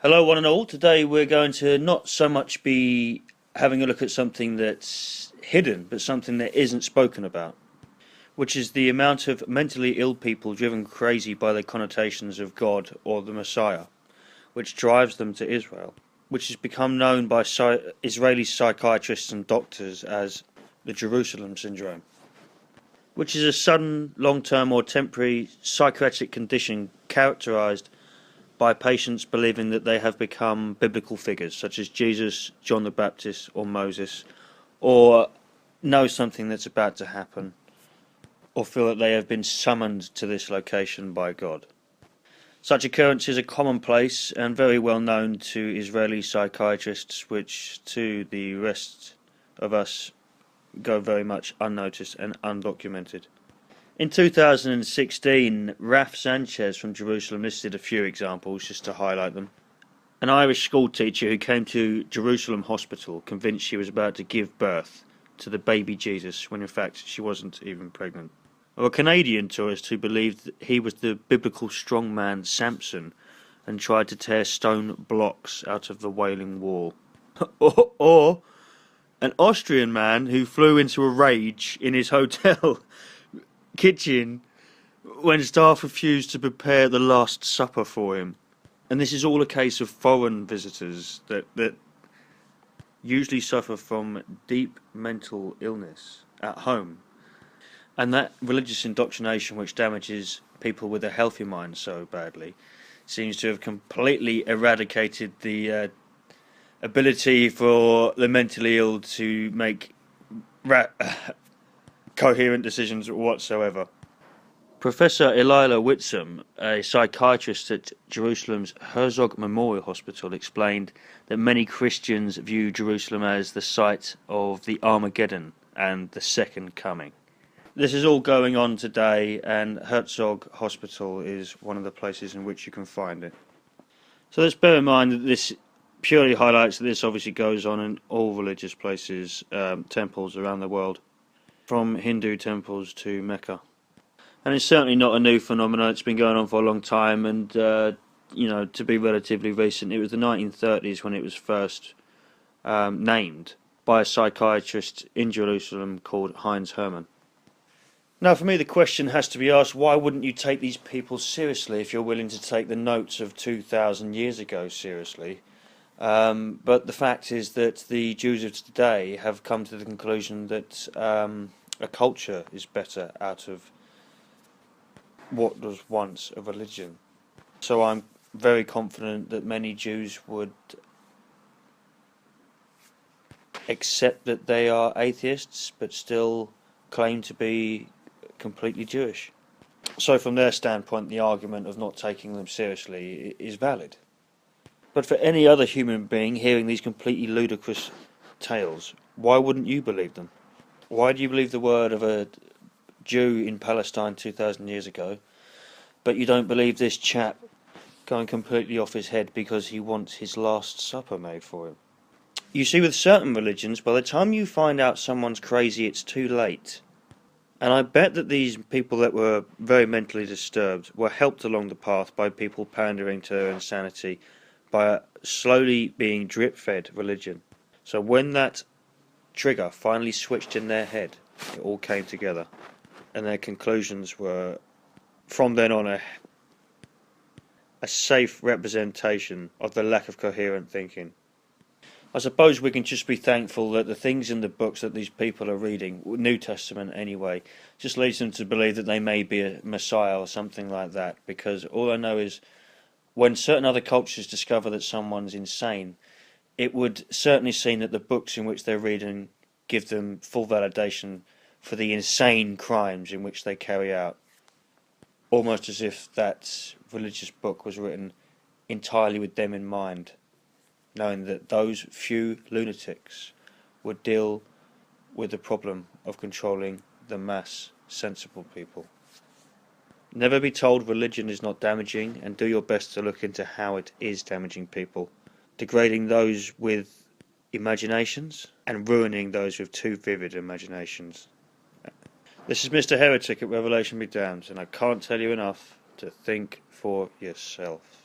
Hello, one and all. Today we're going to not so much be having a look at something that's hidden, but something that isn't spoken about, which is the amount of mentally ill people driven crazy by the connotations of God or the Messiah, which drives them to Israel, which has become known by Israeli psychiatrists and doctors as the Jerusalem syndrome, which is a sudden, long-term or temporary psychiatric condition characterized by patients believing that they have become biblical figures such as Jesus, John the Baptist or Moses, or know something that's about to happen, or feel that they have been summoned to this location by God. Such occurrences are commonplace and very well known to Israeli psychiatrists, which to the rest of us go very much unnoticed and undocumented. In 2016, Raf Sanchez from Jerusalem listed a few examples just to highlight them. An Irish schoolteacher who came to Jerusalem Hospital convinced she was about to give birth to the baby Jesus when in fact she wasn't even pregnant. Or a Canadian tourist who believed that he was the biblical strongman Samson and tried to tear stone blocks out of the Wailing Wall. or an Austrian man who flew into a rage in his hotel kitchen when staff refused to prepare the Last Supper for him. And this is all a case of foreign visitors that usually suffer from deep mental illness at home. And that religious indoctrination which damages people with a healthy mind so badly seems to have completely eradicated the ability for the mentally ill to make coherent decisions whatsoever. Professor Elila Whitsom, a psychiatrist at Jerusalem's Herzog Memorial Hospital, explained that many Christians view Jerusalem as the site of the Armageddon and the Second Coming. This is all going on today, and Herzog Hospital is one of the places in which you can find it. So let's bear in mind that this purely highlights that this obviously goes on in all religious places, temples around the world, from Hindu temples to Mecca. And it's certainly not a new phenomenon. It's been going on for a long time, and to be relatively recent, it was the 1930s when it was first named by a psychiatrist in Jerusalem called Heinz Hermann. Now, for me, the question has to be asked, why wouldn't you take these people seriously if you're willing to take the notes of 2,000 years ago seriously? But the fact is that the Jews of today have come to the conclusion that a culture is better out of what was once a religion. So I'm very confident that many Jews would accept that they are atheists but still claim to be completely Jewish. So from their standpoint, the argument of not taking them seriously is valid. But for any other human being hearing these completely ludicrous tales, why wouldn't you believe them? Why do you believe the word of a Jew in Palestine 2,000 years ago, but you don't believe this chap going completely off his head because he wants his Last Supper made for him? You see, with certain religions, by the time you find out someone's crazy, it's too late. And I bet that these people that were very mentally disturbed were helped along the path by people pandering to their insanity by slowly being drip-fed religion. So when that trigger finally switched in their head, it all came together. And their conclusions were, from then on, a safe representation of the lack of coherent thinking. I suppose we can just be thankful that the things in the books that these people are reading, New Testament anyway, just leads them to believe that they may be a Messiah or something like that, because all I know is when certain other cultures discover that someone's insane, it would certainly seem that the books in which they're reading give them full validation for the insane crimes in which they carry out, almost as if that religious book was written entirely with them in mind, knowing that those few lunatics would deal with the problem of controlling the mass sensible people. Never be told religion is not damaging, and do your best to look into how it is damaging people, degrading those with imaginations and ruining those with too vivid imaginations. This is Mr. Heretic at Revelation Be Damned, and I can't tell you enough to think for yourself.